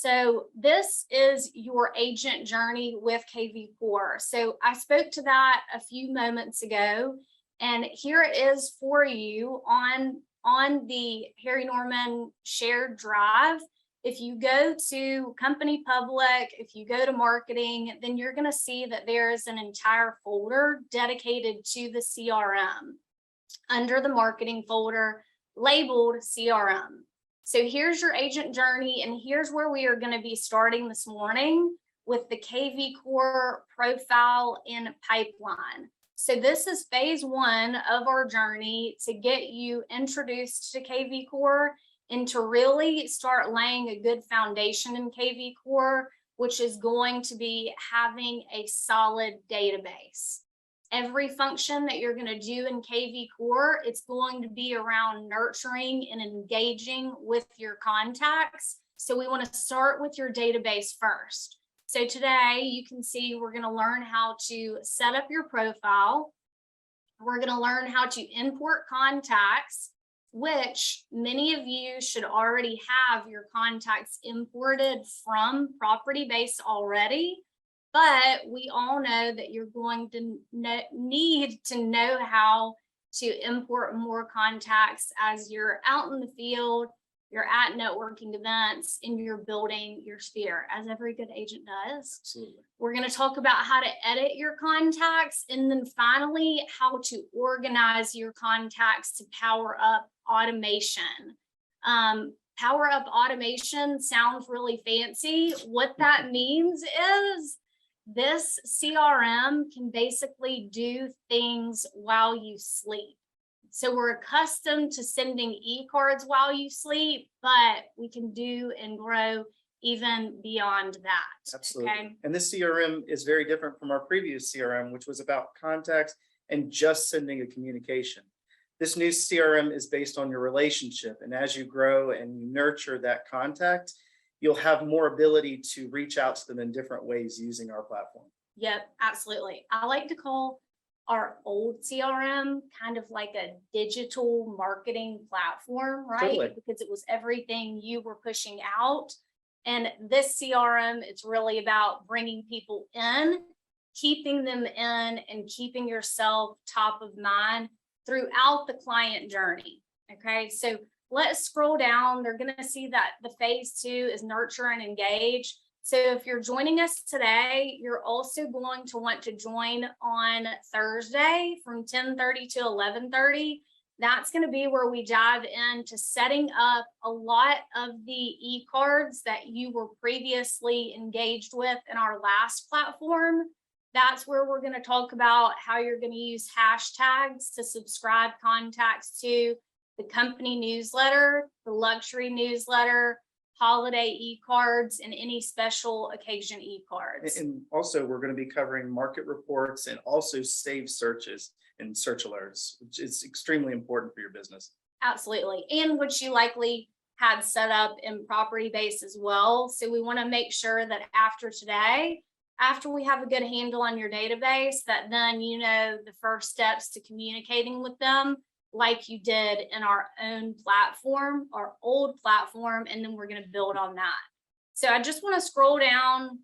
So this is your agent journey with kvCORE. So I spoke to that a few moments ago, and here it is for you on the Harry Norman shared drive. If you go to company public, if you go to marketing, then you're going to see that there is an entire folder dedicated to the CRM under the marketing folder labeled CRM. So here's your agent journey, and here's where we are going to be starting this morning with the kvCORE profile and pipeline. So this is phase one of our journey to get you introduced to kvCORE and to really start laying a good foundation in kvCORE, which is going to be having a solid database. Every function that you're going to do in kvCORE, it's going to be around nurturing and engaging with your contacts. So we want to start with your database first. So today you can see we're going to learn how to set up your profile. We're going to learn how to import contacts, which many of you should already have your contacts imported from Property Base already. But we all know that you're going to need to know how to import more contacts as you're out in the field, you're at networking events, and you're building your sphere, as every good agent does. Absolutely. We're going to talk about how to edit your contacts, and then finally, how to organize your contacts to power up automation. Power up automation sounds really fancy. What that means is this CRM can basically do things while you sleep. So we're accustomed to sending e-cards while you sleep, but we can do and grow even beyond that. Absolutely. Okay? And this CRM is very different from our previous CRM, which was about contacts and just sending a communication. This new CRM is based on your relationship. And as you grow and you nurture that contact, you'll have more ability to reach out to them in different ways using our platform. Yep, absolutely. I like to call our old CRM kind of like a digital marketing platform, right? Totally. Because it was everything you were pushing out. And this CRM, it's really about bringing people in, keeping them in, and keeping yourself top of mind throughout the client journey. Okay, so let's scroll down. They're going to see that the phase two is nurture and engage. So if you're joining us today, you're also going to want to join on Thursday from 10:30 to 11:30. That's going to be where we dive into setting up a lot of the e-cards that you were previously engaged with in our last platform. That's where we're going to talk about how you're going to use hashtags to subscribe contacts to the company newsletter, the luxury newsletter, holiday e-cards, and any special occasion e-cards. And also we're going to be covering market reports and also saved searches and search alerts, which is extremely important for your business. Absolutely. And which you likely had set up in Property Base as well. So we want to make sure that after today, after we have a good handle on your database, that then you know the first steps to communicating with them like you did in our own platform, our old platform, and then we're going to build on that. So I just want to scroll down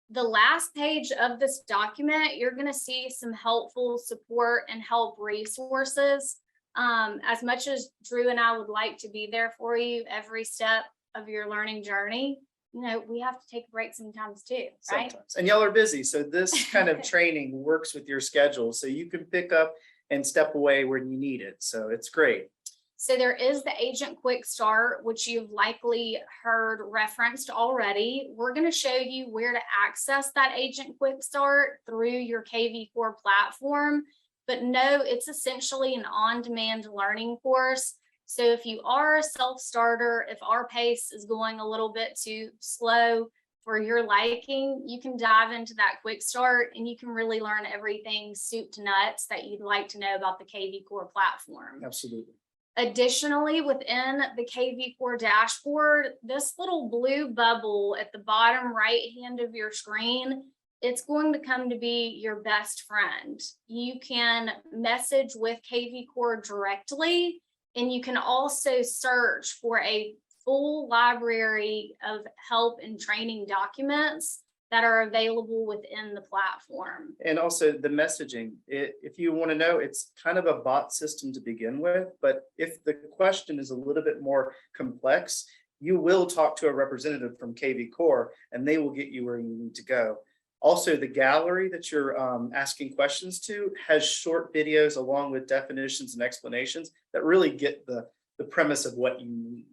the last page of this document. You're going to see some helpful support and help resources. As much as Drew and I would like to be there for you every step of your learning journey, you know, we have to take a break sometimes too, right? Sometimes. And y'all are busy. So this kind of training works with your schedule. So you can pick up and step away when you need it. So it's great. So there is the Agent Quick Start, which you've likely heard referenced already. We're going to show you where to access that Agent Quick Start through your kvCORE platform. But no, it's essentially an on-demand learning course. So if you are a self-starter, if our pace is going a little bit too slow for your liking, you can dive into that quick start and you can really learn everything soup to nuts that you'd like to know about the kvCORE platform. Absolutely. Additionally, within the kvCORE dashboard, this little blue bubble at the bottom right hand of your screen, it's going to come to be your best friend. You can message with kvCORE directly, and you can also search for a full library of help and training documents that are available within the platform. And also the messaging, if you want to know, it's kind of a bot system to begin with, but if the question is a little bit more complex, you will talk to a representative from kvCORE and they will get you where you need to go. Also, the gallery that you're asking questions to has short videos along with definitions and explanations that really get the premise of what you need.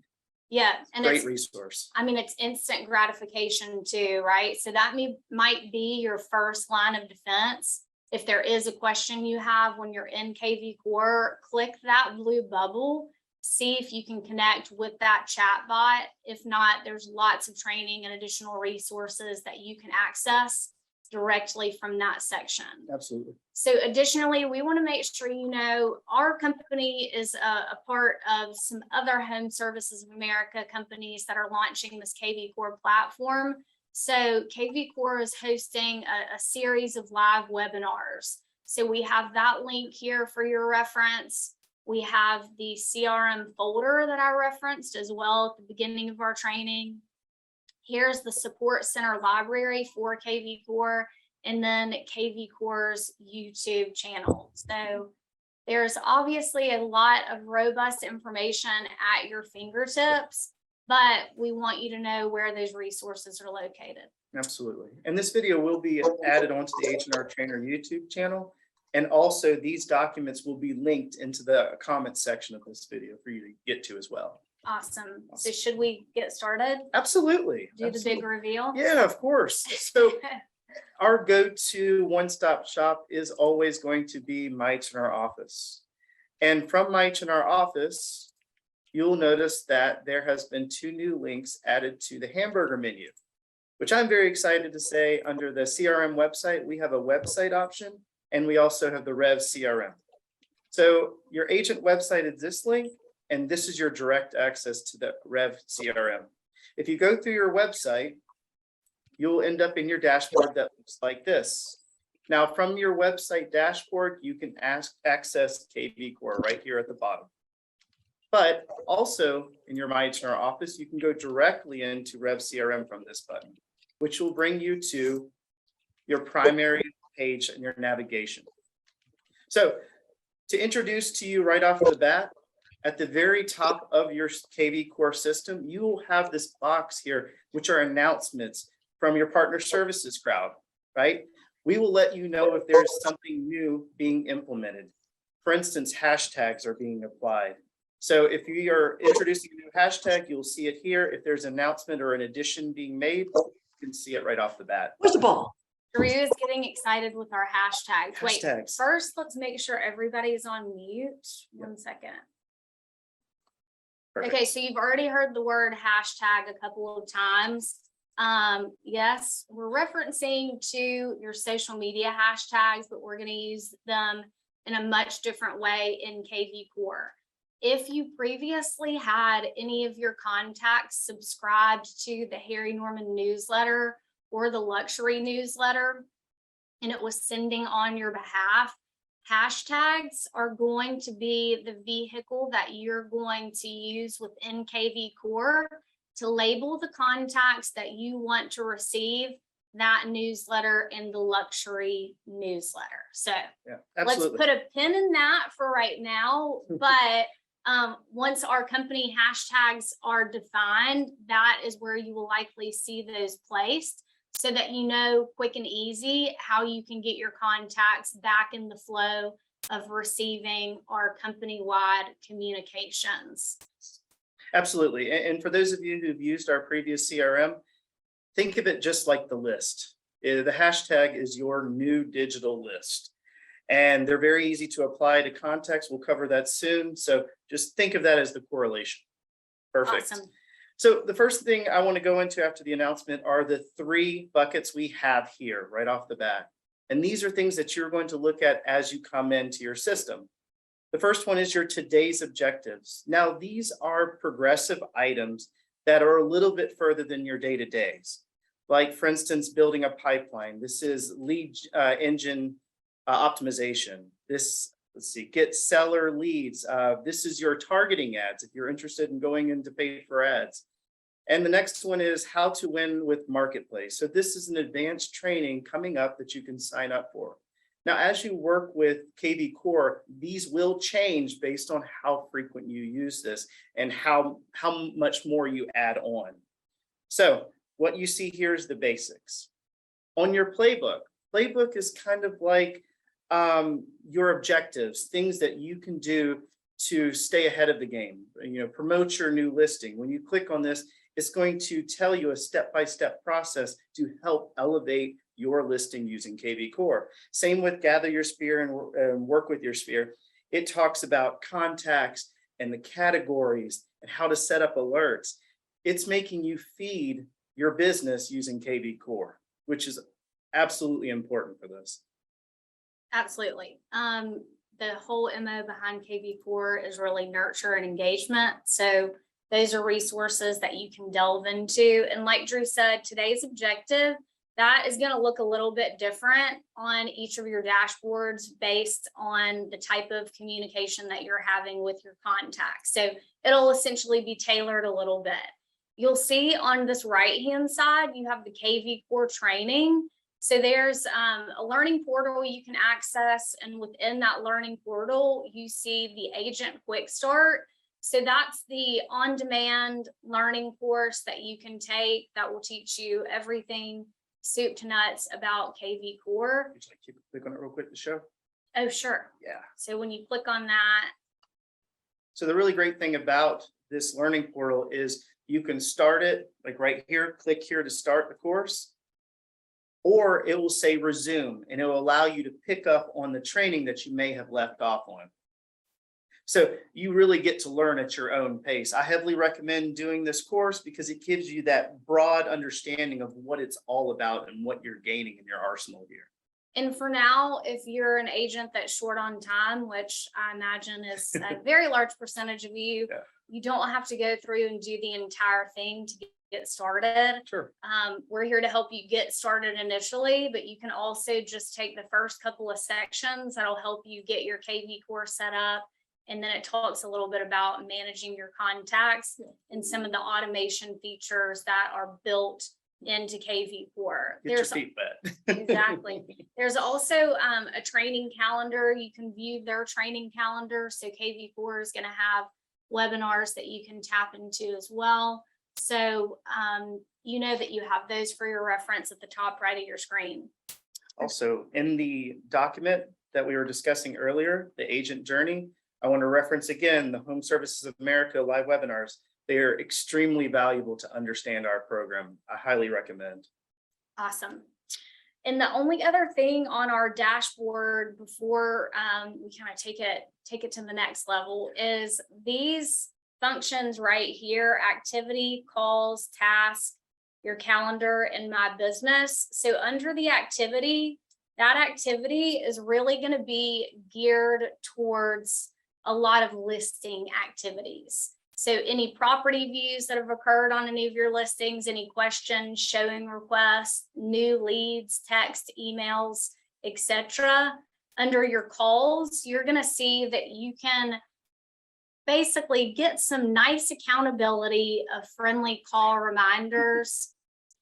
Yeah, and Great it's, resource. I mean, it's instant gratification too, right? So that might be your first line of defense. If there is a question you have when you're in kvCORE, click that blue bubble, see if you can connect with that chat bot. If not, there's lots of training and additional resources that you can access directly from that section. Absolutely. So additionally, we want to make sure you know our company is a part of some other Home Services of America companies that are launching this kvCORE platform. So kvCORE is hosting a series of live webinars. So we have that link here for your reference. We have the CRM folder that I referenced as well at the beginning of our training. Here's the support center library for kvCORE, and then kvCORE's YouTube channel. So there's obviously a lot of robust information at your fingertips, but we want you to know where those resources are located. Absolutely. And this video will be added onto the H&R Trainer YouTube channel. And also these documents will be linked into the comment section of this video for you to get to as well. Awesome. So should we get started? Absolutely. Do the big reveal? Yeah, of course. So our go-to one-stop shop is always going to be My H&R Office. And from My H&R Office, you'll notice that there has been 2 new links added to the hamburger menu, which I'm very excited to say under the CRM website, we have a website option and we also have the Rev CRM. So your agent website is this link, and this is your direct access to the Rev CRM. If you go through your website, you'll end up in your dashboard that looks like this. Now, from your website dashboard, you can access kvCORE right here at the bottom. But also in your My H&R Office, you can go directly into Rev CRM from this button, which will bring you to your primary page and your navigation. So to introduce to you right off the bat, at the very top of your kvCORE system, you will have this box here, which are announcements from your partner services crowd, right? We will let you know if there's something new being implemented. For instance, hashtags are being applied. So if you are introducing a new hashtag, you'll see it here. If there's an announcement or an addition being made, you can see it right off the bat. Where's the ball? Drew is getting excited with our hashtags. Wait, Hashtags. first, let's make sure everybody's on mute. 1 second. Perfect. Okay, so you've already heard the word hashtag a couple of times. Yes, we're referencing to your social media hashtags, but we're going to use them in a much different way in kvCORE. If you previously had any of your contacts subscribed to the Harry Norman newsletter or the luxury newsletter, and it was sending on your behalf, hashtags are going to be the vehicle that you're going to use within kvCORE to label the contacts that you want to receive that newsletter in the luxury newsletter. So Yeah, let's absolutely. put a pin in that for right now. But once our company hashtags are defined, that is where you will likely see those placed, so that you know quick and easy how you can get your contacts back in the flow of receiving our company-wide communications. Absolutely. And for those of you who've used our previous CRM, think of it just like the list. The hashtag is your new digital list. And they're very easy to apply to contacts. We'll cover that soon. So just think of that as the correlation. Perfect. Awesome. So the first thing I want to go into after the announcement are the 3 buckets we have here right off the bat. And these are things that you're going to look at as you come into your system. The first one is your today's objectives. Now, these are progressive items that are a little bit further than your day-to-days. Like, for instance, building a pipeline. This is lead engine optimization. This let's see, get seller leads. This is your targeting ads if you're interested in going into paid for ads. And the next one is how to win with marketplace. So this is an advanced training coming up that you can sign up for. Now, as you work with kvCORE, these will change based on how frequent you use this and how much more you add on. So what you see here is the basics. On your playbook is kind of like your objectives, things that you can do to stay ahead of the game, promote your new listing. When you click on this, it's going to tell you a step-by-step process to help elevate your listing using kvCORE. Same with gather your sphere and work with your sphere. It talks about contacts and the categories and how to set up alerts. It's making you feed your business using kvCORE, which is absolutely important for this. Absolutely. The whole MO behind kvCORE is really nurture and engagement. So those are resources that you can delve into. And like Drew said, today's objective, that is going to look a little bit different on each of your dashboards based on the type of communication that you're having with your contacts. So it'll essentially be tailored a little bit. You'll see on this right-hand side, you have the kvCORE training. So there's a learning portal you can access, and within that learning portal, you see the Agent Quick Start. So that's the on-demand learning course that you can take that will teach you everything soup to nuts about kvCORE. Would you like to click on it real quick to show? Oh, sure. Yeah. So when you click on that. So the really great thing about this learning portal is you can start it like right here, click here to start the course, or it will say resume, and it will allow you to pick up on the training that you may have left off on. So you really get to learn at your own pace. I heavily recommend doing this course because it gives you that broad understanding of what it's all about and what you're gaining in your arsenal here. And for now, if you're an agent that's short on time, which I imagine is a very large percentage of you, Yeah. You don't have to go through and do the entire thing to get started. Sure. We're here to help you get started initially, but you can also just take the first couple of sections that'll help you get your kvCORE set up. And then it talks a little bit about managing your contacts and some of the automation features that are built into kvCORE. Get your feet wet. Exactly. There's also a training calendar. You can view their training calendar. So kvCORE is going to have webinars that you can tap into as well. So you know that you have those for your reference at the top right of your screen. Also, in the document that we were discussing earlier, the agent journey, I want to reference again the Home Services of America live webinars. They are extremely valuable to understand our program. I highly recommend. Awesome. And the only other thing on our dashboard before we kind of take it to the next level is these functions right here: activity, calls, task, your calendar, and my business. So under the activity, that activity is really going to be geared towards a lot of listing activities. So any property views that have occurred on any of your listings, any questions, showing requests, new leads, text, emails, etc. Under your calls, you're going to see that you can basically get some nice accountability of friendly call reminders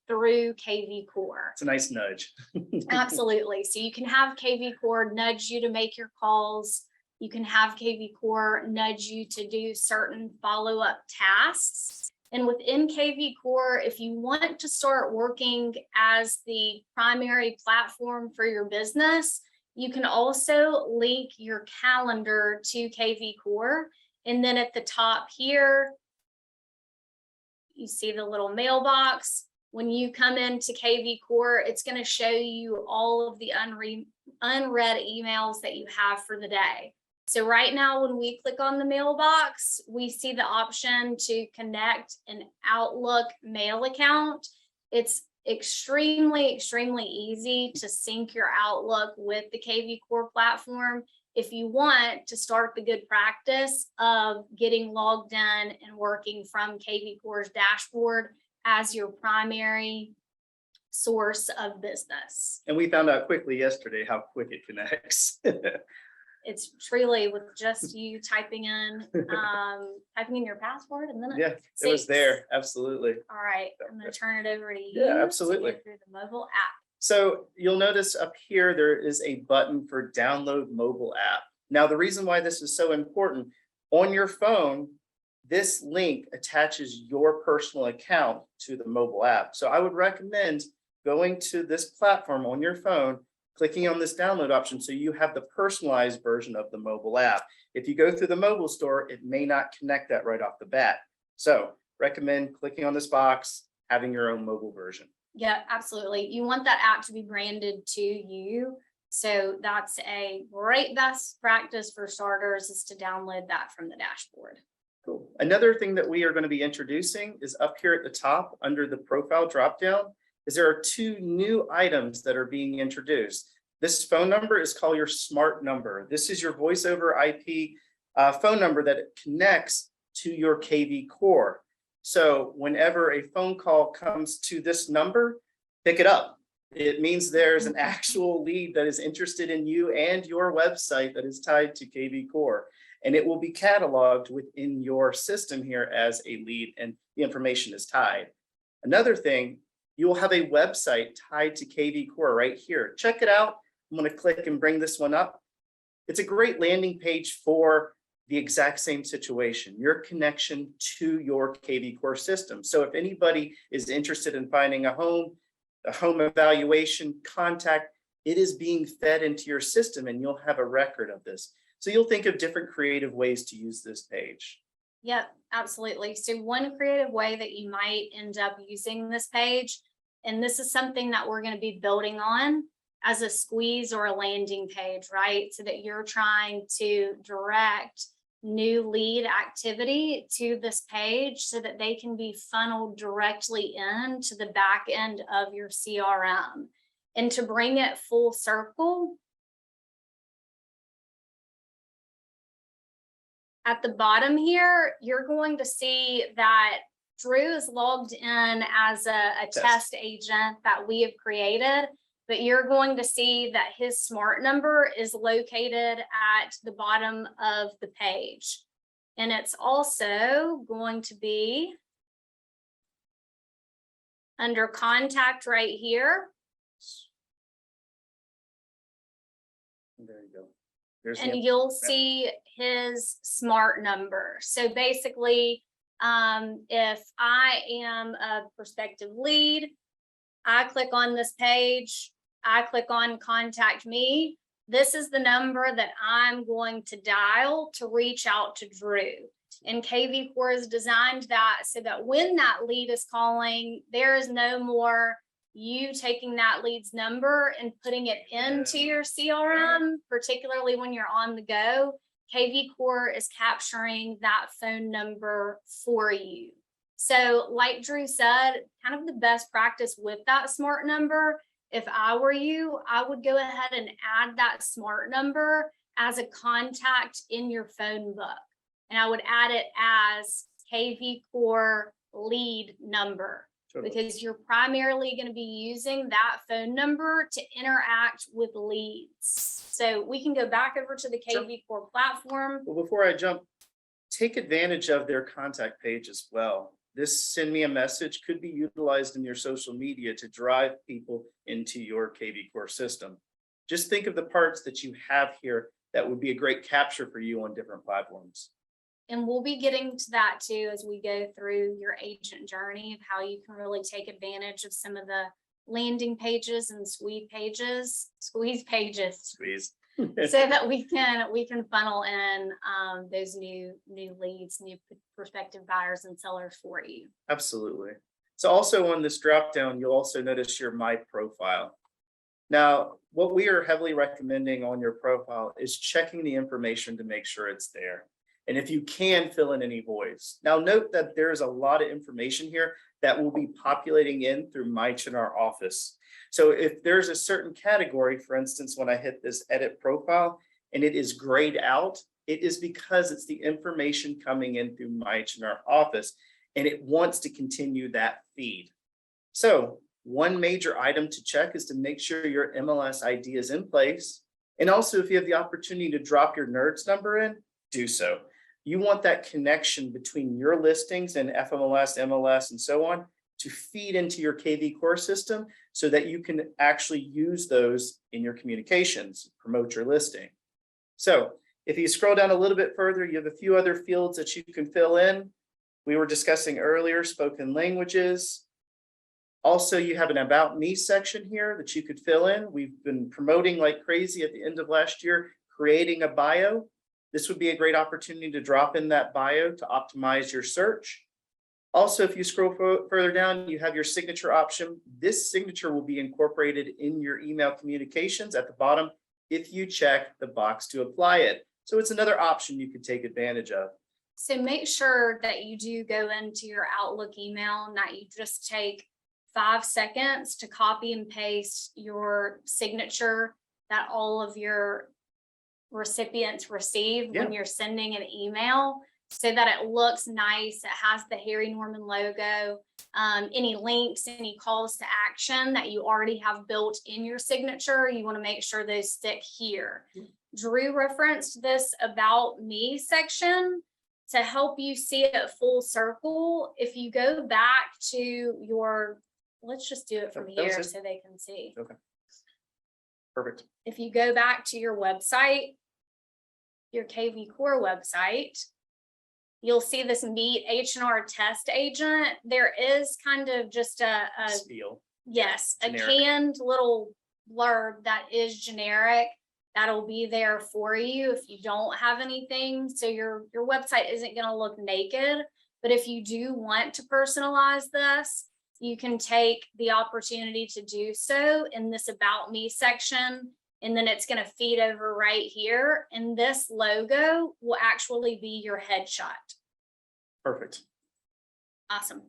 through kvCORE. It's a nice nudge. Absolutely. So you can have kvCORE nudge you to make your calls. You can have kvCORE nudge you to do certain follow-up tasks. And within kvCORE, if you want to start working as the primary platform for your business, you can also link your calendar to kvCORE. And then at the top here, you see the little mailbox. When you come into kvCORE, it's going to show you all of the unread emails that you have for the day. So right now, when we click on the mailbox, we see the option to connect an Outlook mail account. It's extremely easy to sync your Outlook with the kvCORE platform if you want to start the good practice of getting logged in and working from kvCORE's dashboard as your primary source of business. And we found out quickly yesterday how quick it connects. It's truly with just you typing in your password and then Yeah, it was there. Absolutely. All right, I'm gonna turn it over to you. Yeah, to absolutely. go through the mobile app. So you'll notice up here, there is a button for download mobile app. Now, the reason why this is so important, on your phone, this link attaches your personal account to the mobile app. So I would recommend going to this platform on your phone, clicking on this download option so you have the personalized version of the mobile app. If you go through the mobile store, it may not connect that right off the bat. So recommend clicking on this box, having your own mobile version. Yeah, absolutely. You want that app to be branded to you. So that's a great best practice for starters, is to download that from the dashboard. Cool. Another thing that we are going to be introducing is up here at the top under the profile dropdown, is there are two new items that are being introduced. This phone number is called your smart number. This is your voice over IP phone number that connects to your kvCORE. So whenever a phone call comes to this number, pick it up. It means there's an actual lead that is interested in you and your website that is tied to kvCORE. And it will be cataloged within your system here as a lead, and the information is tied. Another thing, you will have a website tied to kvCORE right here. Check it out. I'm going to click and bring this one up. It's a great landing page for the exact same situation, your connection to your kvCORE system. So if anybody is interested in finding a home evaluation, contact, it is being fed into your system and you'll have a record of this. So you'll think of different creative ways to use this page. Yep, absolutely. So one creative way that you might end up using this page, and this is something that we're going to be building on as a squeeze or a landing page, right? So that you're trying to direct new lead activity to this page so that they can be funneled directly into the back end of your CRM. And to bring it full circle, at the bottom here, you're going to see that Drew is logged in as a test agent that we have created, but you're going to see that his smart number is located at the bottom of the page. And it's also going to be under contact right here. There you go. There's And you'll see his smart number. So basically, if I am a prospective lead, I click on this page, I click on contact me. This is the number that I'm going to dial to reach out to Drew. And kvCORE has designed that so that when that lead is calling, there is no more you taking that lead's number and putting it into your CRM, particularly when you're on the go. kvCORE is capturing that phone number for you. So like Drew said, kind of the best practice with that smart number, if I were you, I would go ahead and add that smart number as a contact in your phone book. And I would add it as kvCORE lead number. Totally. Because you're primarily going to be using that phone number to interact with leads. So we can go back over to the kvCORE platform. Well, before I jump, take advantage of their contact page as well. This send me a message could be utilized in your social media to drive people into your kvCORE system. Just think of the parts that you have here that would be a great capture for you on different platforms. And we'll be getting to that too as we go through your agent journey of how you can really take advantage of some of the landing pages and squeeze pages, so that we can funnel in those new leads, new prospective buyers and sellers for you. Absolutely. So also on this drop down, you'll also notice your My Profile. Now, what we are heavily recommending on your profile is checking the information to make sure it's there. And if you can, fill in any voids. Now note that there's a lot of information here that will be populating in through My Chinar Office. So if there's a certain category, for instance, when I hit this edit profile and it is grayed out, it is because it's the information coming in through My Chinar Office and it wants to continue that feed. So one major item to check is to make sure your MLS ID is in place And also, if you have the opportunity to drop your NERDS number in, do so. You want that connection between your listings and FMLS, MLS, and so on to feed into your kvCORE system so that you can actually use those in your communications, promote your listing. So if you scroll down a little bit further, you have a few other fields that you can fill in. We were discussing earlier, spoken languages. Also, you have an About Me section here that you could fill in. We've been promoting like crazy at the end of last year, creating a bio. This would be a great opportunity to drop in that bio to optimize your search. Also, if you scroll further down, you have your signature option. This signature will be incorporated in your email communications at the bottom if you check the box to apply it. So it's another option you could take advantage of. So make sure that you do go into your Outlook email and that you just take 5 seconds to copy and paste your signature that all of your recipients receive when you're sending an email, so that it looks nice. It has the Harry Norman logo, any links, any calls to action that you already have built in your signature. You want to make sure those stick here. Drew referenced this About Me section to help you see it full circle. If you go back to your, let's just do it from here so they can see. Okay. Perfect. If you go back to your website, your kvCORE website, you'll see this Meet H&R Test Agent. There is kind of just a Spiel. Yes, Generic. a canned little blurb that is generic. That'll be there for you if you don't have anything. So your website isn't going to look naked. But if you do want to personalize this, you can take the opportunity to do so in this About Me section. And then it's going to feed over right here. And this logo will actually be your headshot. Perfect. Awesome.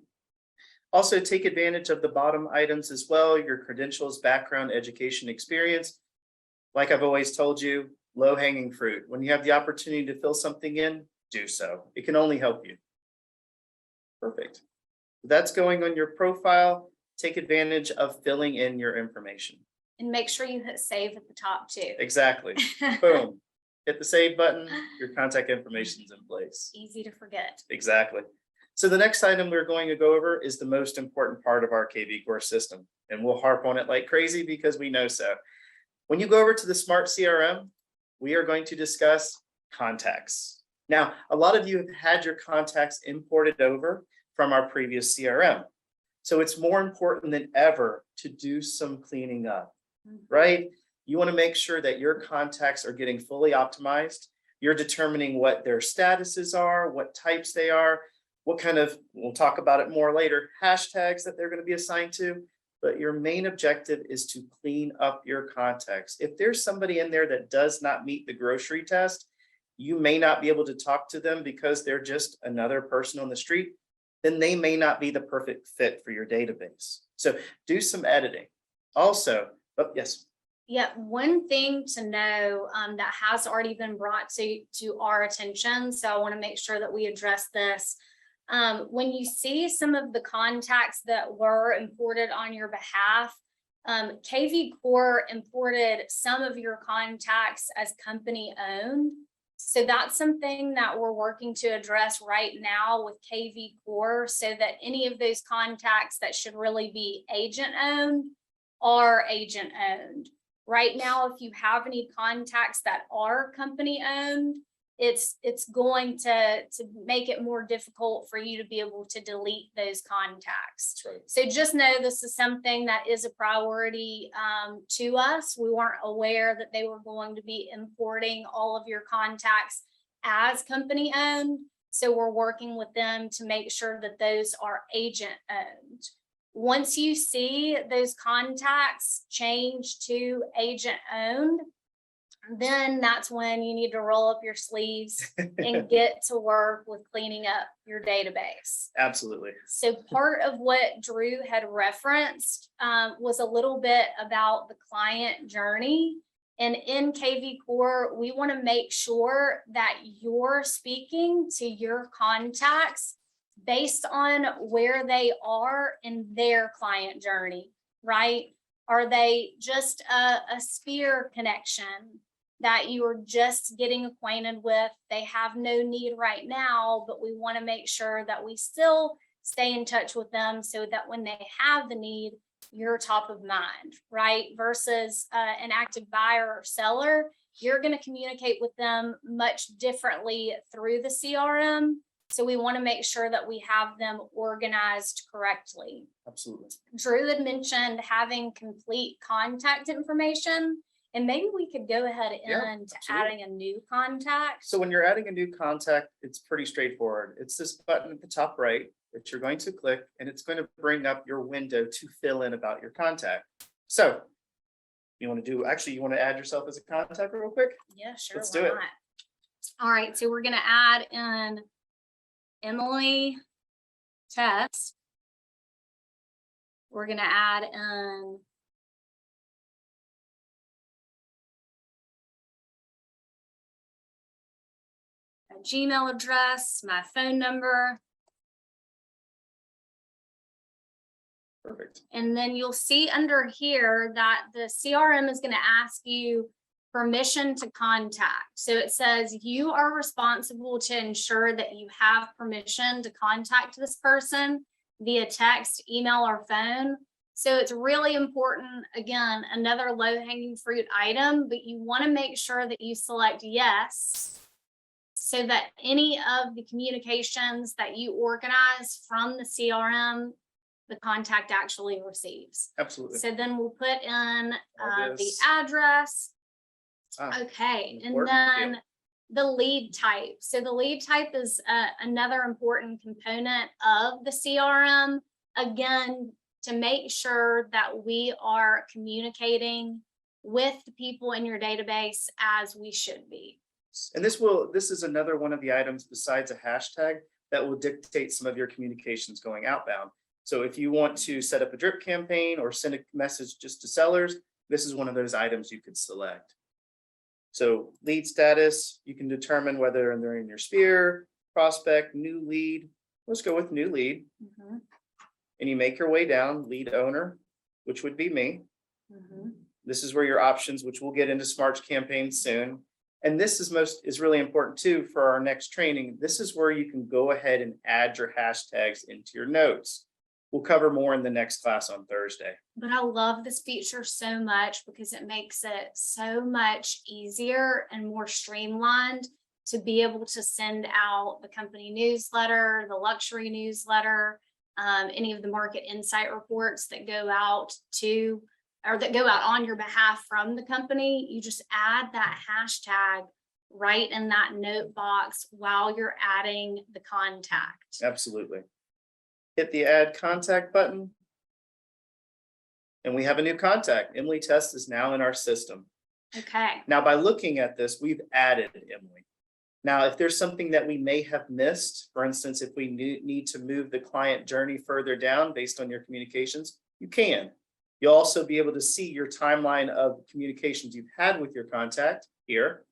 Also, take advantage of the bottom items as well, your credentials, background, education, experience. Like I've always told you, low-hanging fruit. When you have the opportunity to fill something in, do so. It can only help you. Perfect. That's going on your profile. Take advantage of filling in your information. And make sure you hit save at the top too. Exactly. Boom. Hit the save button. Your contact information is in place. Easy to forget. Exactly. So the next item we're going to go over is the most important part of our kvCORE system. And we'll harp on it like crazy because we know so. When you go over to the Smart CRM, we are going to discuss contacts. Now, a lot of you have had your contacts imported over from our previous CRM. So it's more important than ever to do some cleaning up, right? You want to make sure that your contacts are getting fully optimized. You're determining what their statuses are, what types they are, what kind of, we'll talk about it more later, hashtags that they're going to be assigned to. But your main objective is to clean up your contacts. If there's somebody in there that does not meet the grocery test, you may not be able to talk to them because they're just another person on the street. Then they may not be the perfect fit for your database. So do some editing. Also, yes. Yeah, one thing to know that has already been brought to our attention, so I want to make sure that we address this. When you see some of the contacts that were imported on your behalf, kvCORE imported some of your contacts as company owned. So that's something that we're working to address right now with kvCORE, so that any of those contacts that should really be agent owned are agent owned. Right now, if you have any contacts that are company owned, it's going to make it more difficult for you to be able to delete those contacts. Right. So just know this is something that is a priority to us. We weren't aware that they were going to be importing all of your contacts as company owned. So we're working with them to make sure that those are agent owned. Once you see those contacts change to agent owned, then that's when you need to roll up your sleeves and get to work with cleaning up your database. Absolutely. So part of what Drew had referenced was a little bit about the client journey. And in kvCORE, we want to make sure that you're speaking to your contacts based on where they are in their client journey, right? Are they just a sphere connection? that you are just getting acquainted with. They have no need right now, but we want to make sure that we still stay in touch with them so that when they have the need, you're top of mind, right? Versus an active buyer or seller, you're going to communicate with them much differently through the CRM. So we want to make sure that we have them organized correctly. Absolutely. Drew had mentioned having complete contact information, and maybe we could go ahead and adding a new contact. So when you're adding a new contact, it's pretty straightforward. It's this button at the top right that you're going to click, and it's going to bring up your window to fill in about your contact. So you want to add yourself as a contact real quick? Yeah, sure. Let's why do it. not? All right, so we're going to add in Emily Test. We're going to add in a Gmail address, my phone number. Perfect. And then you'll see under here that the CRM is going to ask you permission to contact. So it says you are responsible to ensure that you have permission to contact this person via text, email, or phone. So it's really important, again, another low-hanging fruit item, but you want to make sure that you select yes, so that any of the communications that you organize from the CRM, the contact actually receives. Absolutely. So then we'll put in the this. address. Okay, and important then field. the lead type. So the lead type is another important component of the CRM. Again, to make sure that we are communicating with the people in your database as we should be. And this is another one of the items besides a hashtag that will dictate some of your communications going outbound. So if you want to set up a drip campaign or send a message just to sellers, this is one of those items you could select. So lead status, you can determine whether they're in your sphere, prospect, new lead. Let's go with new lead. Mm-hmm. And you make your way down, lead owner, which would be me. Mm-hmm. This is where your options, which we'll get into Smart campaigns soon. And this is really important too for our next training. This is where you can go ahead and add your hashtags into your notes. We'll cover more in the next class on Thursday. But I love this feature so much because it makes it so much easier and more streamlined to be able to send out the company newsletter, the luxury newsletter, any of the market insight reports that go out to, or that go out on your behalf from the company. You just add that hashtag right in that note box while you're adding the contact. Absolutely. Hit the add contact button. And we have a new contact. Emily Test is now in our system. Okay. Now, by looking at this, we've added Emily. Now, if there's something that we may have missed, for instance, if we need to move the client journey further down based on your communications, you can. You'll also be able to see your timeline of communications you've had with your contact here.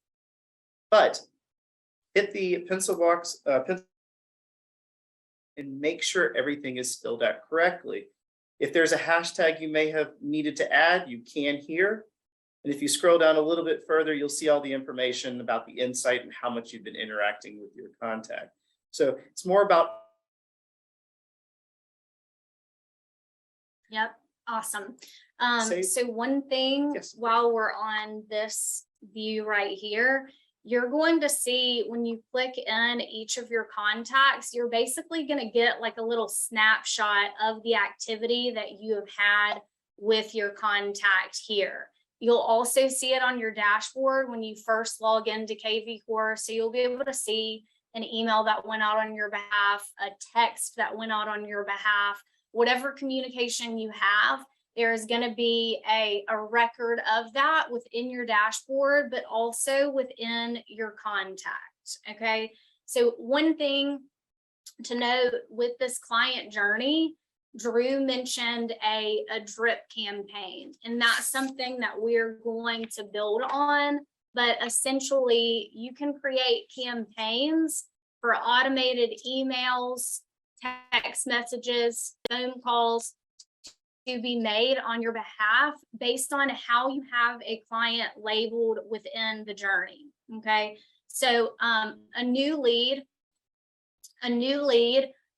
But hit the pencil box and make sure everything is filled out correctly. If there's a hashtag you may have needed to add, you can here. And if you scroll down a little bit further, you'll see all the information about the insight and how much you've been interacting with your contact. So it's more about. Yep. Awesome. Save. So one thing, Yes. while we're on this view right here, you're going to see when you click in each of your contacts, you're basically going to get like a little snapshot of the activity that you have had with your contact here. You'll also see it on your dashboard when you first log into kvCORE. So you'll be able to see an email that went out on your behalf, a text that went out on your behalf, whatever communication you have. There is going to be a record of that within your dashboard, but also within your contact. Okay. So one thing to note with this client journey, Drew mentioned a drip campaign, and that's something that we're going to build on. But essentially, you can create campaigns for automated emails, text messages, phone calls be made on your behalf based on how you have a client labeled within the journey. Okay. So a new lead,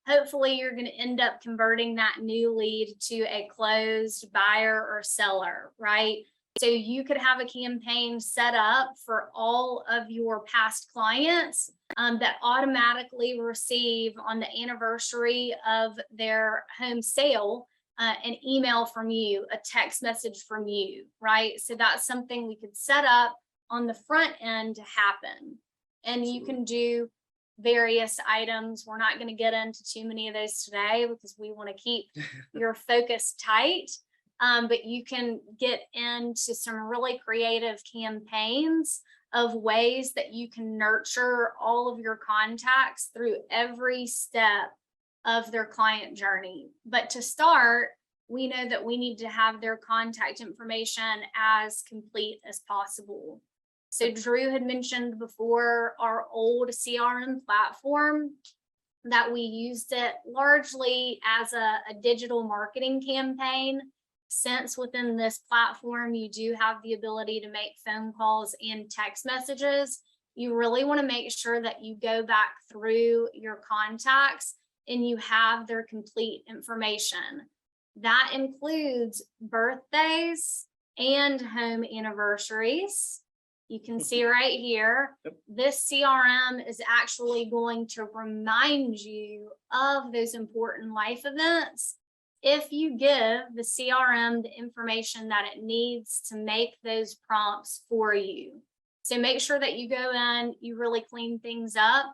hopefully you're going to end up converting that new lead to a closed buyer or seller, right? So you could have a campaign set up for all of your past clients that automatically receive on the anniversary of their home sale an email from you, a text message from you, right? So that's something we could set up on the front end to happen. And you can do various items. We're not going to get into too many of those today because we want to keep your focus tight. But you can get into some really creative campaigns of ways that you can nurture all of your contacts through every step of their client journey. But to start, we know that we need to have their contact information as complete as possible. So Drew had mentioned before our old CRM platform that we used it largely as a digital marketing campaign. Since within this platform, you do have the ability to make phone calls and text messages, you really want to make sure that you go back through your contacts and you have their complete information. That includes birthdays and home anniversaries. You can see right here, this CRM is actually going to remind you of those important life events if you give the CRM the information that it needs to make those prompts for you. So make sure that you go in, you really clean things up.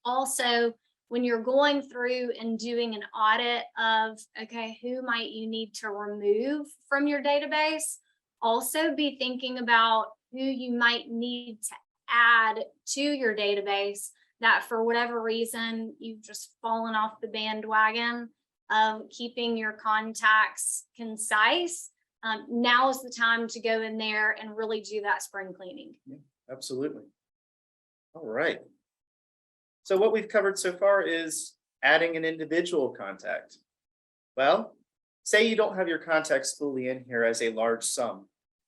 Also, when you're going through and doing an audit of, okay, who might you need to remove from your database, also be thinking about who you might need to add to your database that for whatever reason you've just fallen off the bandwagon of keeping your contacts concise. Now is the time to go in there and really do that spring cleaning. Yeah, absolutely. All right. So what we've covered so far is adding an individual contact. Well, say you don't have your contacts fully in here as a large sum.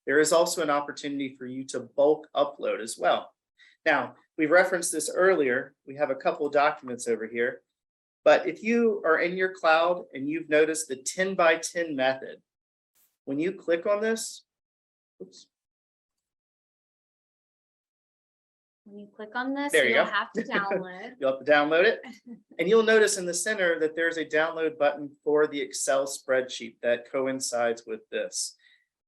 There is also an opportunity for you to bulk upload as well. Now, we referenced this earlier. We have a couple of documents over here. But if you are in your cloud and you've noticed the 10 by 10 method, when you click on this, oops. When you click on this, There you you'll go. have to download. You'll have to download it. And you'll notice in the center that there's a download button for the Excel spreadsheet that coincides with this.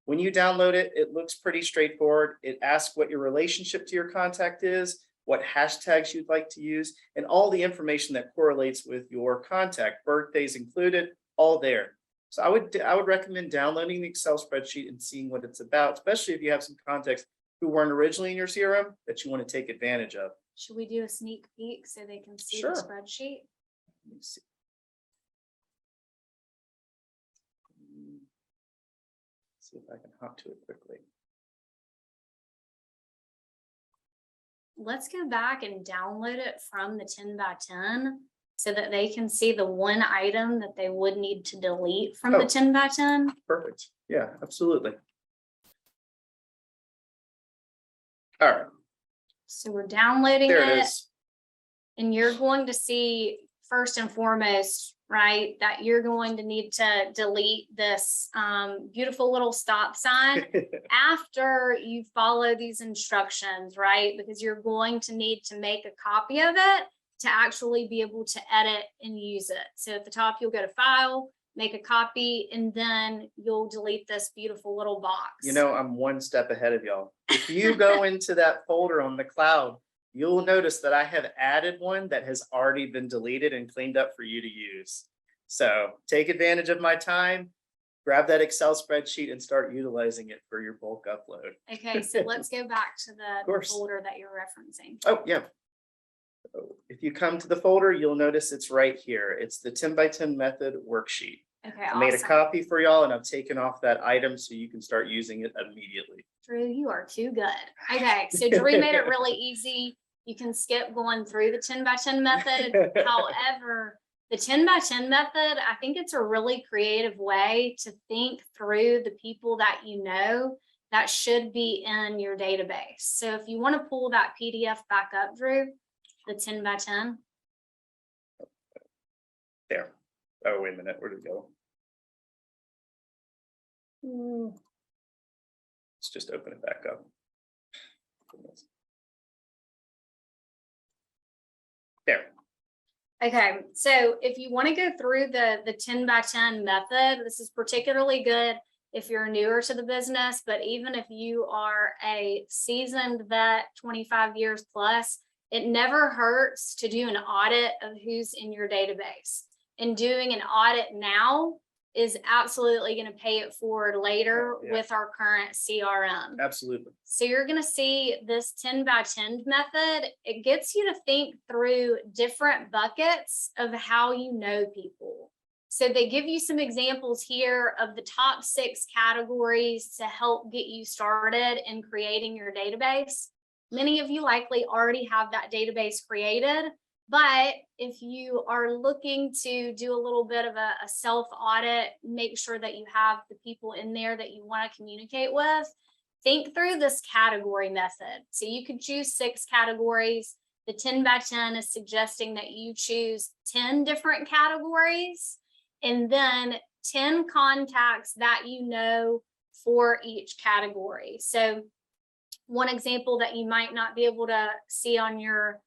When you download it, it looks pretty straightforward. It asks what your relationship to your contact is, what hashtags you'd like to use, and all the information that correlates with your contact, birthdays included, all there. So I would recommend downloading the Excel spreadsheet and seeing what it's about, especially if you have some contacts who weren't originally in your CRM that you want to take advantage of. Should we do a sneak peek so they can see Sure. the spreadsheet? Let me see. See if I can hop to it quickly. Let's go back and download it from the 10 by 10 so that they can see the one item that they would need to delete from the 10 by 10. Perfect. Yeah, absolutely. All right. So we're downloading There it, it is. and you're going to see first and foremost, right, that you're going to need to delete this beautiful little stop sign after you follow these instructions, right? Because you're going to need to make a copy of it to actually be able to edit and use it. So at the top, you'll go to File, make a copy, and then you'll delete this beautiful little box. You know, I'm one step ahead of y'all. If you go into that folder on the cloud, you'll notice that I have added one that has already been deleted and cleaned up for you to use. So take advantage of my time, grab that Excel spreadsheet and start utilizing it for your bulk upload. Okay, so let's go back to the course. folder that you're referencing. Oh, yeah. So if you come to the folder, you'll notice it's right here. It's the 10 by 10 method worksheet. Okay, I made a awesome. copy for y'all and I've taken off that item so you can start using it immediately. Drew, you are too good. Okay, so Drew made it really easy. You can skip going through the 10 by 10 method. However, The 10 by 10 method, I think it's a really creative way to think through the people that you know that should be in your database. So if you want to pull that PDF back up, Drew, the 10 by 10. There. Oh, wait a minute. Where did it go? Let's just open it back up. There. Okay, so if you want to go through the 10 by 10 method, this is particularly good if you're newer to the business, but even if you are a seasoned vet, 25 years plus, it never hurts to do an audit of who's in your database. And doing an audit now is absolutely going to pay it forward later with our current CRM. Absolutely. So you're going to see this 10 by 10 method. It gets you to think through different buckets of how you know people. So they give you some examples here of the top 6 categories to help get you started in creating your database. Many of you likely already have that database created, but if you are looking to do a little bit of a self audit, make sure that you have the people in there that you want to communicate with, think through this category method. So you could choose 6 categories. The 10 by 10 is suggesting that you choose 10 different categories and then 10 contacts that you know for each category. So one example that you might not be able to see on your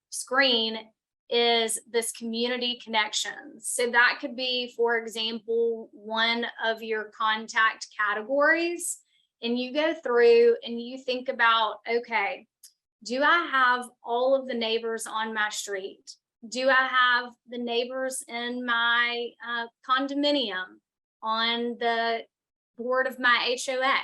screen is this community connections. So that could be, for example, one of your contact categories. And you go through and you think about, okay, do I have all of the neighbors on my street? Do I have the neighbors in my condominium, on the board of my HOA?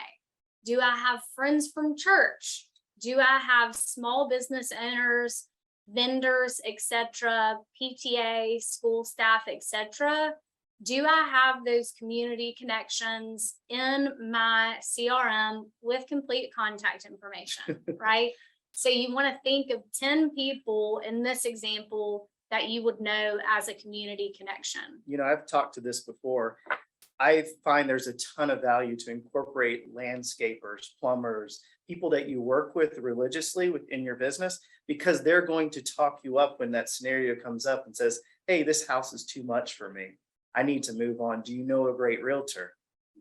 Do I have friends from church? Do I have small business owners, vendors, etc., PTA, school staff, etc.? Do I have those community connections in my CRM with complete contact information, right? So you want to think of 10 people in this example that you would know as a community connection. You know, I've talked to this before. I find there's a ton of value to incorporate landscapers, plumbers, people that you work with religiously within your business, because they're going to talk you up when that scenario comes up and says, hey, this house is too much for me. I need to move on. Do you know a great realtor?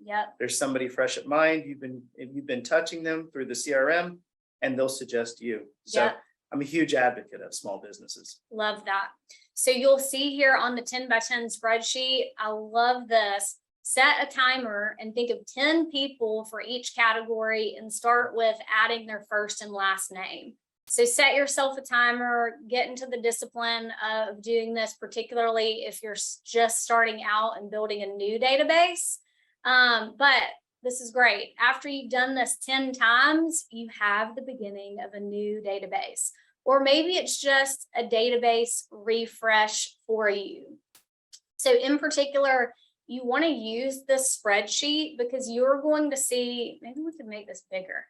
Yep. There's somebody fresh at mind. You've been touching them through the CRM and they'll suggest you. So yep. I'm a huge advocate of small businesses. Love that. So you'll see here on the 10 by 10 spreadsheet, I love this. Set a timer and think of 10 people for each category and start with adding their first and last name. So set yourself a timer, get into the discipline of doing this, particularly if you're just starting out and building a new database. But this is great. After you've done this 10 times, you have the beginning of a new database. Or maybe it's just a database refresh for you. So in particular, you want to use this spreadsheet because you're going to see, maybe we could make this bigger.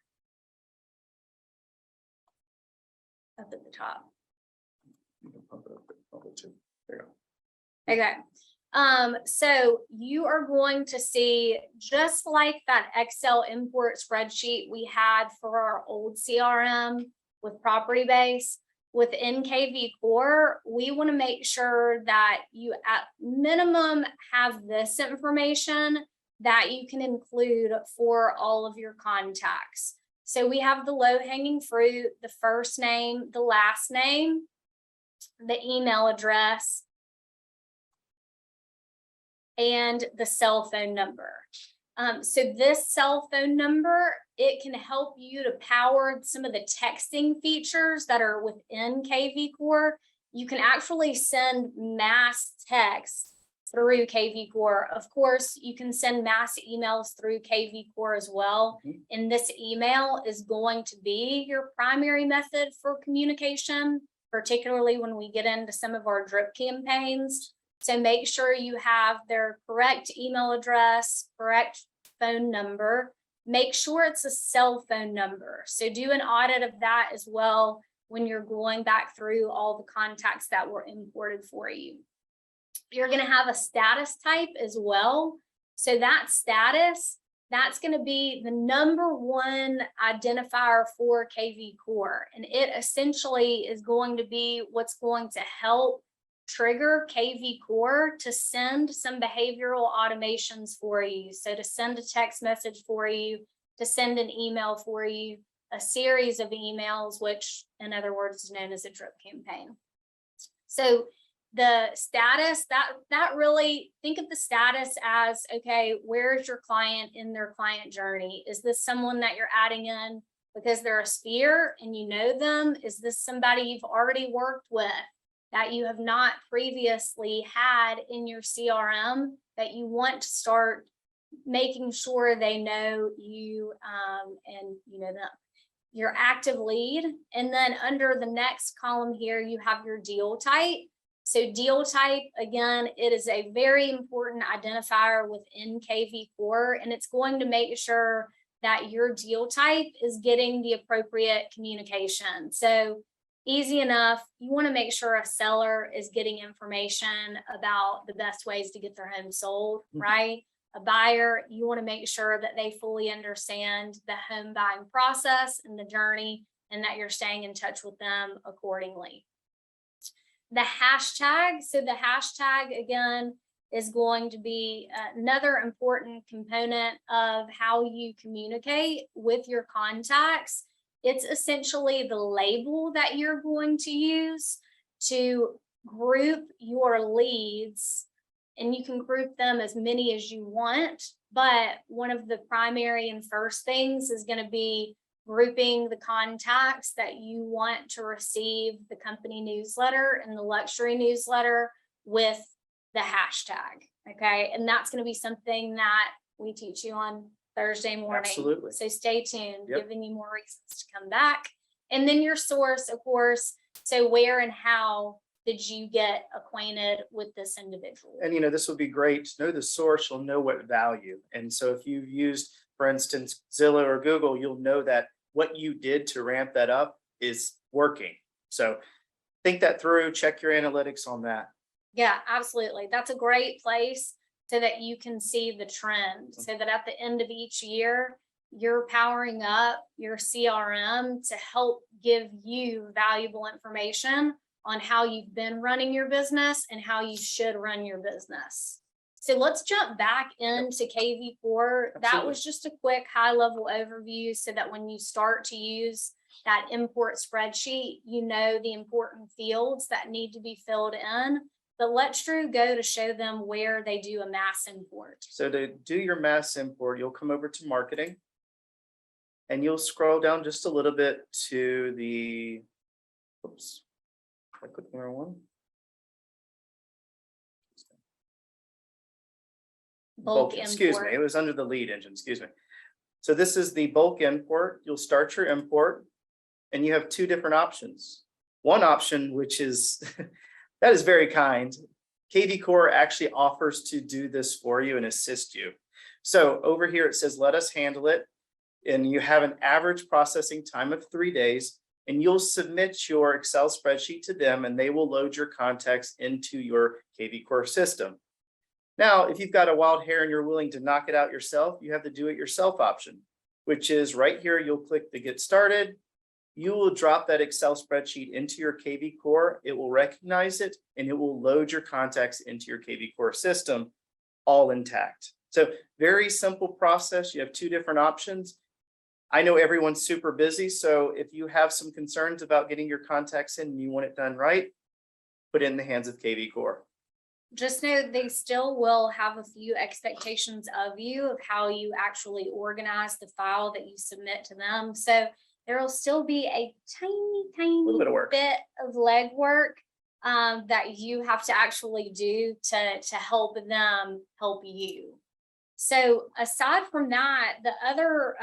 Up at the top. There you go. Okay. So you are going to see, just like that Excel import spreadsheet we had for our old CRM with property base, within kvCORE, we want to make sure that you at minimum have this information that you can include for all of your contacts. So we have the low-hanging fruit, the first name, the last name, the email address, and the cell phone number. So this cell phone number, it can help you to power some of the texting features that are within kvCORE. You can actually send mass texts through kvCORE. Of course, you can send mass emails through kvCORE as well. And this email is going to be your primary method for communication, particularly when we get into some of our drip campaigns. So make sure you have their correct email address, correct phone number. Make sure it's a cell phone number. So do an audit of that as well when you're going back through all the contacts that were imported for you. You're going to have a status type as well. So that status, that's going to be the #1 identifier for kvCORE. And it essentially is going to be what's going to help trigger kvCORE to send some behavioral automations for you. So to send a text message for you, to send an email for you, a series of emails, which in other words is known as a drip campaign. So the status, that really, think of the status as, okay, where's your client in their client journey? Is this someone that you're adding in because they're a sphere and you know them? Is this somebody you've already worked with that you have not previously had in your CRM that you want to start making sure they know you and you know them? Your active lead. And then under the next column here, you have your deal type. So deal type, again, it is a very important identifier within kvCORE, and it's going to make sure that your deal type is getting the appropriate communication. So easy enough, you want to make sure a seller is getting information about the best ways to get their home sold, right? A buyer, you want to make sure that they fully understand the home buying process and the journey, and that you're staying in touch with them accordingly. The hashtag, so the hashtag again is going to be another important component of how you communicate with your contacts. It's essentially the label that you're going to use to group your leads, and you can group them as many as you want, but one of the primary and first things is going to be grouping the contacts that you want to receive the company newsletter and the luxury newsletter with the hashtag. Okay. And that's going to be something that we teach you on Thursday morning. Absolutely. So stay tuned, Yep. giving you more reasons to come back. And then your source, of course. So where and how did you get acquainted with this individual? And, you know, this would be great to know the source. You'll know what value. And so if you've used, for instance, Zillow or Google, you'll know that what you did to ramp that up is working. So think that through, check your analytics on that. Yeah, absolutely. That's a great place so that you can see the trend, so that at the end of each year, you're powering up your CRM to help give you valuable information on how you've been running your business and how you should run your business. So let's jump back into kvCORE. That was just a quick high level overview so that when you start to use that import spreadsheet, you know the important fields that need to be filled in. But let's Drew go to show them where they do a mass import. So to do your mass import, you'll come over to marketing and you'll scroll down just a little bit to the, oops, I clicked the wrong one. Bulk Excuse me, import. it was under the lead engine, excuse me. So this is the bulk import. You'll start your import and you have two different options. One option, which is, that is very kind. kvCORE actually offers to do this for you and assist you. So over here, it says, let us handle it. And you have an average processing time of 3 days, and you'll submit your Excel spreadsheet to them and they will load your contacts into your kvCORE system. Now, if you've got a wild hair and you're willing to knock it out yourself, you have the do it yourself option, which is right here. You'll click the get started. You will drop that Excel spreadsheet into your kvCORE. It will recognize it and it will load your contacts into your kvCORE system, all intact. So very simple process. You have two different options. I know everyone's super busy. So if you have some concerns about getting your contacts in and you want it done right, put it in the hands of kvCORE. Just know they still will have a few expectations of you of how you actually organize the file that you submit to them. So there will still be a tiny Little bit of work. bit of legwork that you have to actually do to help them help you. So aside from that, the other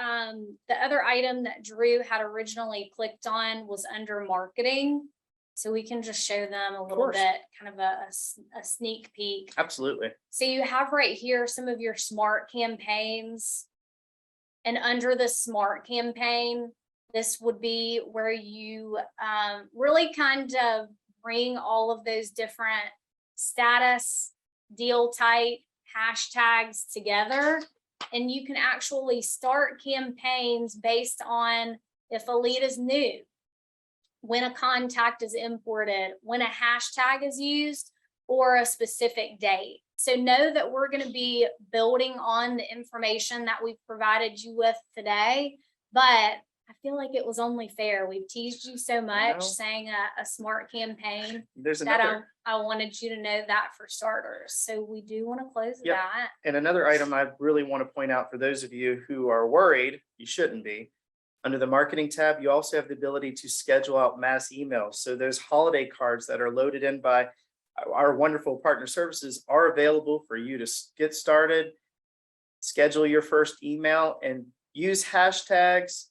item that Drew had originally clicked on was under marketing. So we can just show them a little bit, kind of a sneak peek. Absolutely. So you have right here some of your smart campaigns. And under the smart campaign, this would be where you really kind of bring all of those different status deal type hashtags together. And you can actually start campaigns based on if a lead is new, when a contact is imported, when a hashtag is used, or a specific date. So know that we're going to be building on the information that we've provided you with today, but I feel like it was only fair. We've teased you so much saying a smart campaign. There's that another. I wanted you to know that for starters. So we do want to close that. And another item I really want to point out for those of you who are worried, you shouldn't be. Under the marketing tab, you also have the ability to schedule out mass emails. So those holiday cards that are loaded in by our wonderful partner services are available for you to get started, schedule your first email, and use hashtags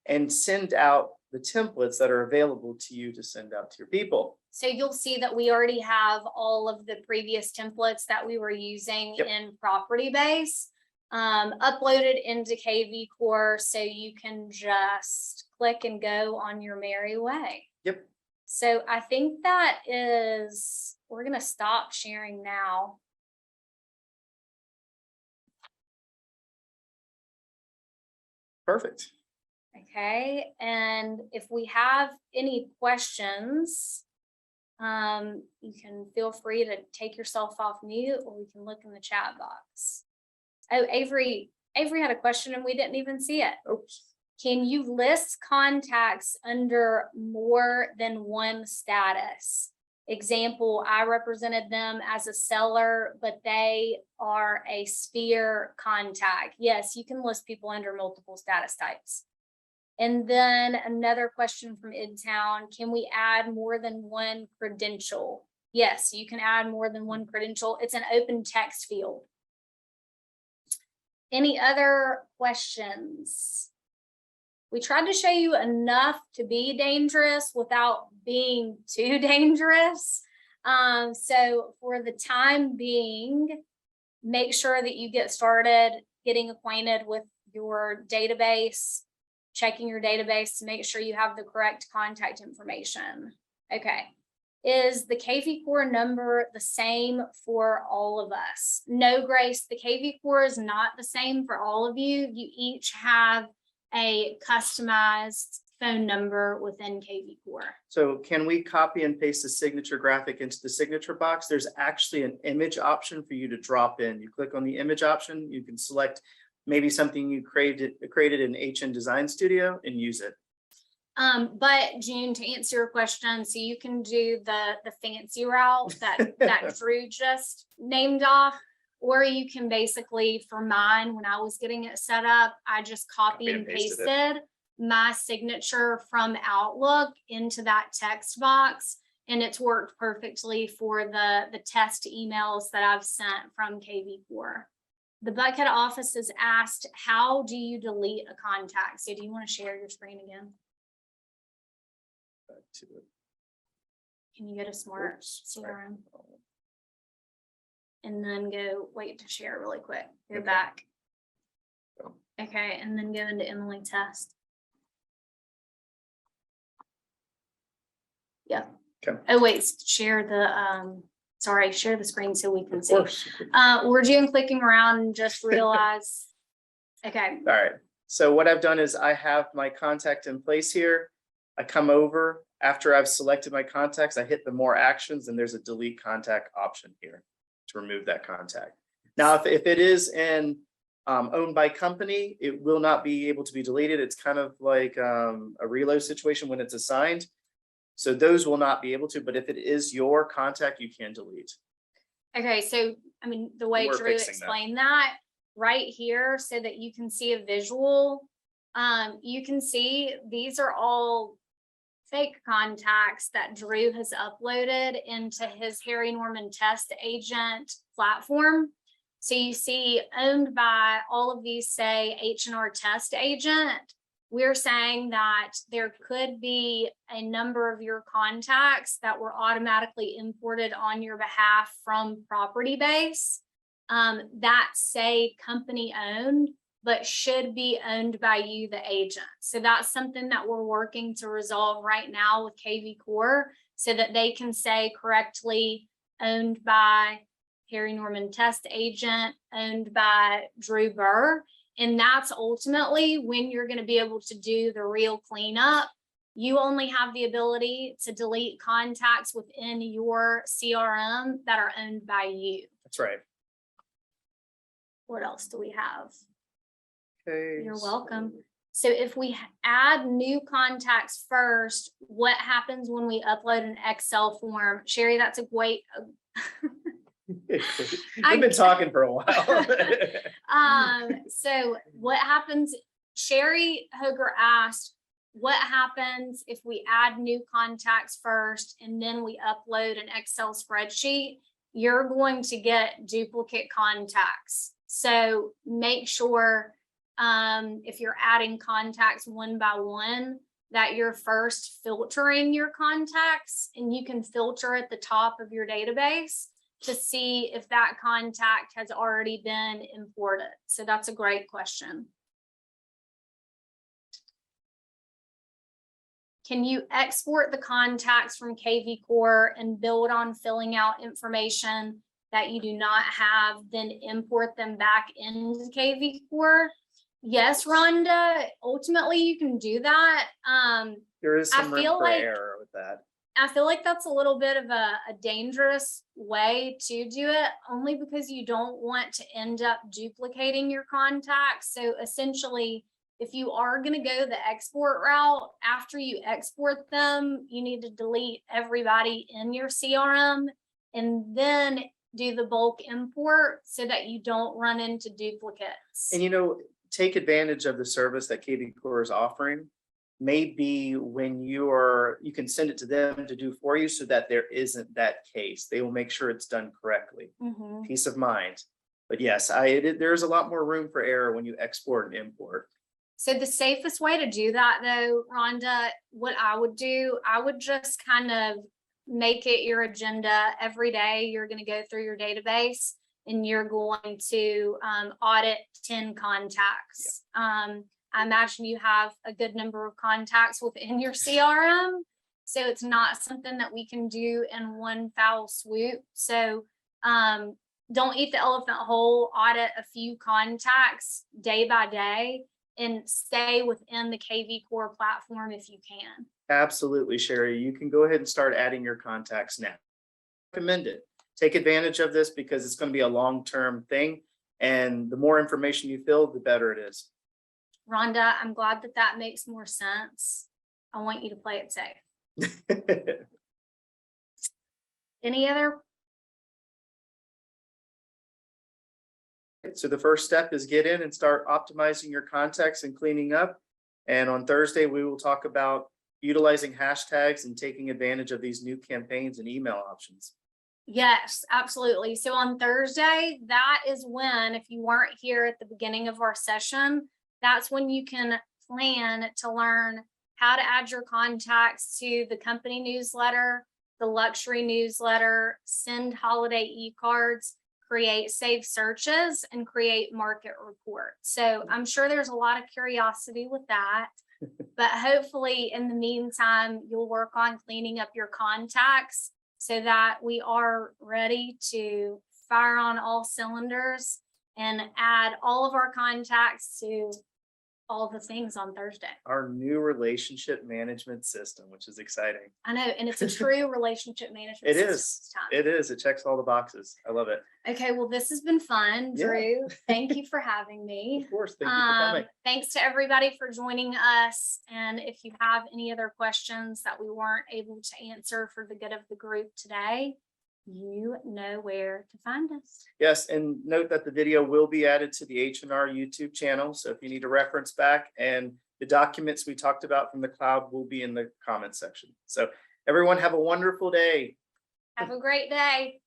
and send out the templates that are available to you to send out to your people. So you'll see that we already have all of the previous templates that we were using in Property Base uploaded into kvCORE, so you can just click and go on your merry way. Yep. So I think that is, we're going to stop sharing now. Perfect. Okay, and if we have any questions, you can feel free to take yourself off mute, or we can look in the chat box. Oh, Avery had a question and we didn't even see it. Oops. Can you list contacts under more than one status? Example, I represented them as a seller, but they are a sphere contact. Yes, you can list people under multiple status types. And then another question from Idtown, can we add more than one credential? Yes, you can add more than one credential. It's an open text field. Any other questions? We tried to show you enough to be dangerous without being too dangerous. So for the time being, make sure that you get started getting acquainted with your database, checking your database to make sure you have the correct contact information. Okay. Is the kvCORE number the same for all of us? No, Grace, the kvCORE is not the same for all of you. You each have a customized phone number within kvCORE. So can we copy and paste the signature graphic into the signature box? There's actually an image option for you to drop in. You click on the image option, you can select maybe something you created in HN Design Studio and use it. But June, to answer your question, so you can do the fancy route that Drew just named off, or you can basically, for mine, when I was getting it set up, I just copy and pasted my signature from Outlook into that text box, and it's worked perfectly for the test emails that I've sent from kvCORE. The Buckhead office has asked, how do you delete a contact? So do you want to share your screen again? Can you go to Smart CRM? And then go, wait to share really quick. Go back. Okay, and then go into Emily test. Yeah. Okay. Oh, wait, share the share the screen so we can see. We're doing clicking around and just realize. Okay. All right. So what I've done is I have my contact in place here. I come over after I've selected my contacts, I hit the more actions, and there's a delete contact option here to remove that contact. Now, if it is in owned by company, it will not be able to be deleted. It's kind of like a reload situation when it's assigned. So those will not be able to, but if it is your contact, you can delete. Okay, so I mean, the way Drew explained that right here so that you can see a visual, you can see these are all fake contacts that Drew has uploaded into his Harry Norman test agent platform. So you see owned by, all of these say H&R test agent. We're saying that there could be a number of your contacts that were automatically imported on your behalf from Property Base that say company owned, but should be owned by you, the agent. So that's something that we're working to resolve right now with kvCORE so that they can say correctly owned by Harry Norman test agent owned by Drew Burr. And that's ultimately when you're going to be able to do the real cleanup. You only have the ability to delete contacts within your CRM that are owned by you. That's right. What else do we have? Okay. You're welcome. So if we add new contacts first, what happens when we upload an Excel form? Sherry, that's a great. We've been talking for a while. So what happens? Sherry Hoger asked, what happens if we add new contacts first and then we upload an Excel spreadsheet? You're going to get duplicate contacts. So make sure if you're adding contacts one by one, that you're first filtering your contacts, and you can filter at the top of your database to see if that contact has already been imported. So that's a great question. Can you export the contacts from kvCORE and build on filling out information that you do not have, then import them back into kvCORE? Yes, Rhonda, ultimately you can do that. There is some room feel for like- error with that. I feel like that's a little bit of a dangerous way to do it, only because you don't want to end up duplicating your contacts. So essentially, if you are going to go the export route, after you export them, you need to delete everybody in your CRM and then do the bulk import so that you don't run into duplicates. And, you know, take advantage of the service that kvCORE is offering. Maybe when you can send it to them to do for you so that there isn't that case. They will make sure it's done correctly. Mhm. Peace of mind. But yes, there's a lot more room for error when you export and import. So the safest way to do that though, Rhonda, what I would do, I would just kind of make it your agenda every day. You're going to go through your database and you're going to audit 10 contacts. I imagine you have a good number of contacts within your CRM. So it's not something that we can do in one foul swoop. So don't eat the elephant whole, audit a few contacts day by day and stay within the kvCORE platform if you can. Absolutely, Sherry. You can go ahead and start adding your contacts now. Recommend it. Take advantage of this because it's going to be a long-term thing. And the more information you fill, the better it is. Rhonda, I'm glad that that makes more sense. I want you to play it safe. Any other? So the first step is get in and start optimizing your contacts and cleaning up. And on Thursday, we will talk about utilizing hashtags and taking advantage of these new campaigns and email options. Yes, absolutely. So on Thursday, that is when, if you weren't here at the beginning of our session, that's when you can plan to learn how to add your contacts to the company newsletter, the luxury newsletter, send holiday e-cards, create saved searches, and create market reports. So I'm sure there's a lot of curiosity with that, but hopefully in the meantime, you'll work on cleaning up your contacts so that we are ready to fire on all cylinders and add all of our contacts to all the things on Thursday. Our new relationship management system, which is exciting. I know, and it's a true relationship management It system is. this time. It is. It checks all the boxes. I love it. Okay, well, this has been fun, Yeah. Drew. Thank you for having me. Of course. Thank you for coming. Thanks to everybody for joining us. And if you have any other questions that we weren't able to answer for the good of the group today, you know where to find us. Yes, and note that the video will be added to the H&R YouTube channel. So if you need a reference back, and the documents we talked about from the cloud will be in the comments section. So everyone have a wonderful day. Have a great day.